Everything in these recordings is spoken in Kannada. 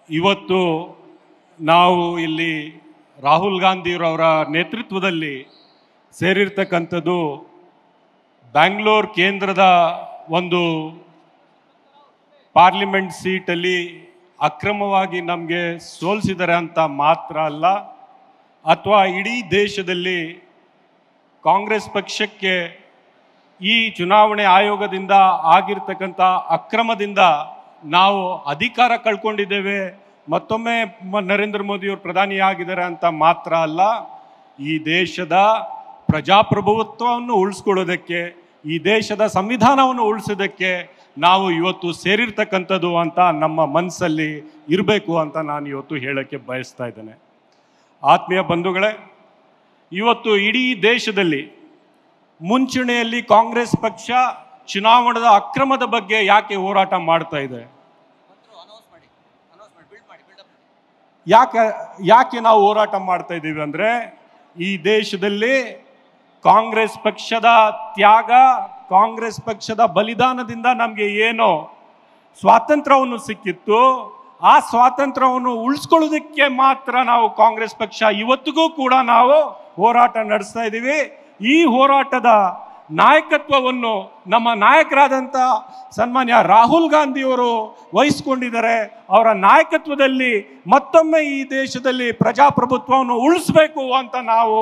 ಇವತ್ತು ನಾವು ಇಲ್ಲಿ ರಾಹುಲ್ ಗಾಂಧಿಯವರ ನೇತೃತ್ವದಲ್ಲಿ ಸೇರಿರ್ತಕ್ಕಂಥದ್ದು ಬ್ಯಾಂಗ್ಳೂರು ಕೇಂದ್ರದ ಒಂದು ಪಾರ್ಲಿಮೆಂಟ್ ಸೀಟಲ್ಲಿ ಅಕ್ರಮವಾಗಿ ನಮಗೆ ಸೋಲಿಸಿದ್ದಾರೆ ಅಂತ ಮಾತ್ರ ಅಲ್ಲ, ಅಥವಾ ಇಡೀ ದೇಶದಲ್ಲಿ ಕಾಂಗ್ರೆಸ್ ಪಕ್ಷಕ್ಕೆ ಈ ಚುನಾವಣೆ ಆಯೋಗದಿಂದ ಆಗಿರ್ತಕ್ಕಂಥ ಅಕ್ರಮದಿಂದ ನಾವು ಅಧಿಕಾರ ಕಳ್ಕೊಂಡಿದ್ದೇವೆ, ಮತ್ತೊಮ್ಮೆ ನರೇಂದ್ರ ಮೋದಿಯವರು ಪ್ರಧಾನಿಯಾಗಿದ್ದಾರೆ ಅಂತ ಮಾತ್ರ ಅಲ್ಲ, ಈ ದೇಶದ ಪ್ರಜಾಪ್ರಭುತ್ವವನ್ನು ಉಳಿಸ್ಕೊಳ್ಳೋದಕ್ಕೆ, ಈ ದೇಶದ ಸಂವಿಧಾನವನ್ನು ಉಳಿಸೋದಕ್ಕೆ ನಾವು ಇವತ್ತು ಸೇರಿರ್ತಕ್ಕಂಥದ್ದು ಅಂತ ನಮ್ಮ ಮನಸ್ಸಲ್ಲಿ ಇರಬೇಕು ಅಂತ ನಾನು ಇವತ್ತು ಹೇಳೋಕ್ಕೆ ಬಯಸ್ತಾ ಇದ್ದೇನೆ. ಆತ್ಮೀಯ ಬಂಧುಗಳೇ, ಇವತ್ತು ಇಡೀ ದೇಶದಲ್ಲಿ ಮುಂಚೂಣಿಯಲ್ಲಿ ಕಾಂಗ್ರೆಸ್ ಪಕ್ಷ ಚುನಾವಣೆಯ ಅಕ್ರಮದ ಬಗ್ಗೆ ಯಾಕೆ ಹೋರಾಟ ಮಾಡ್ತಾ ಇದೆ? ಯಾಕೆ ನಾವು ಹೋರಾಟ ಮಾಡ್ತಾ ಇದ್ದೀವಿ ಅಂದರೆ, ಈ ದೇಶದಲ್ಲಿ ಕಾಂಗ್ರೆಸ್ ಪಕ್ಷದ ತ್ಯಾಗ, ಕಾಂಗ್ರೆಸ್ ಪಕ್ಷದ ಬಲಿದಾನದಿಂದ ನಮಗೆ ಏನೋ ಸ್ವಾತಂತ್ರ್ಯವನ್ನು ಸಿಕ್ಕಿತ್ತು, ಆ ಸ್ವಾತಂತ್ರ್ಯವನ್ನು ಉಳಿಸ್ಕೊಳ್ಳೋದಕ್ಕೆ ಮಾತ್ರ ನಾವು ಕಾಂಗ್ರೆಸ್ ಪಕ್ಷ ಇವತ್ತಿಗೂ ಕೂಡ ನಾವು ಹೋರಾಟ ನಡೆಸ್ತಾ ಇದ್ದೀವಿ. ಈ ಹೋರಾಟದ ನಾಯಕತ್ವವನ್ನು ನಮ್ಮ ನಾಯಕರಾದಂಥ ಸನ್ಮಾನ್ಯ ರಾಹುಲ್ ಗಾಂಧಿಯವರು ವಹಿಸ್ಕೊಂಡಿದ್ದಾರೆ. ಅವರ ನಾಯಕತ್ವದಲ್ಲಿ ಮತ್ತೊಮ್ಮೆ ಈ ದೇಶದಲ್ಲಿ ಪ್ರಜಾಪ್ರಭುತ್ವವನ್ನು ಉಳಿಸ್ಬೇಕು ಅಂತ ನಾವು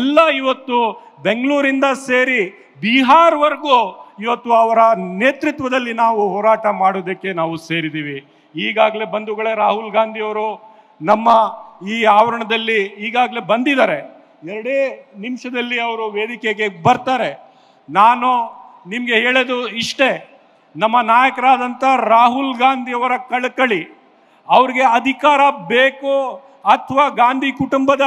ಎಲ್ಲ ಇವತ್ತು ಬೆಂಗಳೂರಿಂದ ಸೇರಿ ಬಿಹಾರ್ವರೆಗೂ ಇವತ್ತು ಅವರ ನೇತೃತ್ವದಲ್ಲಿ ನಾವು ಹೋರಾಟ ಮಾಡೋದಕ್ಕೆ ನಾವು ಸೇರಿದ್ದೀವಿ. ಈಗಾಗಲೇ ಬಂಧುಗಳೇ, ರಾಹುಲ್ ಗಾಂಧಿಯವರು ನಮ್ಮ ಈ ಆವರಣದಲ್ಲಿ ಈಗಾಗಲೇ ಬಂದಿದ್ದಾರೆ. 2 ನಿಮಿಷದಲ್ಲಿ ಅವರು ವೇದಿಕೆಗೆ ಬರ್ತಾರೆ. ನಾನು ನಿಮಗೆ ಹೇಳೋದು ಇಷ್ಟೇ, ನಮ್ಮ ನಾಯಕರಾದಂಥ ರಾಹುಲ್ ಗಾಂಧಿಯವರ ಕಳಕಳಿ, ಅವ್ರಿಗೆ ಅಧಿಕಾರ ಬೇಕು ಅಥವಾ ಗಾಂಧಿ ಕುಟುಂಬದ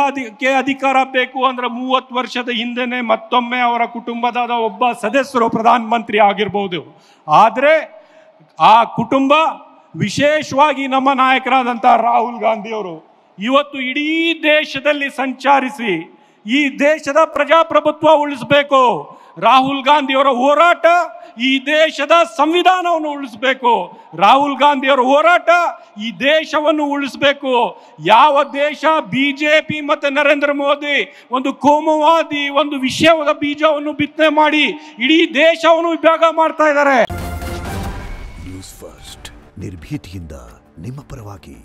ಅಧಿಕಾರ ಬೇಕು ಅಂದರೆ 30 ವರ್ಷದ ಹಿಂದೆನೇ ಮತ್ತೊಮ್ಮೆ ಅವರ ಕುಟುಂಬದ ಒಬ್ಬ ಸದಸ್ಯರು ಪ್ರಧಾನಮಂತ್ರಿ ಆಗಿರ್ಬೋದು. ಆದರೆ ಆ ಕುಟುಂಬ, ವಿಶೇಷವಾಗಿ ನಮ್ಮ ನಾಯಕರಾದಂಥ ರಾಹುಲ್ ಗಾಂಧಿಯವರು ಇವತ್ತು ಇಡೀ ದೇಶದಲ್ಲಿ ಸಂಚರಿಸಿ ಈ ದೇಶದ ಪ್ರಜಾಪ್ರಭುತ್ವ ಉಳಿಸಬೇಕು. ರಾಹುಲ್ ಗಾಂಧಿಯವರ ಹೋರಾಟ ಈ ದೇಶದ ಸಂವಿಧಾನವನ್ನು ಉಳಿಸಬೇಕು. ರಾಹುಲ್ ಗಾಂಧಿಯವರ ಹೋರಾಟ ಈ ದೇಶವನ್ನು ಉಳಿಸಬೇಕು. ಯಾವ ದೇಶ ಬಿಜೆಪಿ ಮತ್ತು ನರೇಂದ್ರ ಮೋದಿ ಒಂದು ಕೋಮುವಾದಿ ಒಂದು ವಿಷಯದ ಬೀಜವನ್ನು ಬಿತ್ತನೆ ಮಾಡಿ ಇಡೀ ದೇಶವನ್ನು ವಿಭಾಗ ಮಾಡ್ತಾ ಇದ್ದಾರೆ. ನ್ಯೂಸ್ ಫಸ್ಟ್, ನಿರ್ಭೀತಿಯಿಂದ ನಿಮ್ಮ ಪರವಾಗಿ.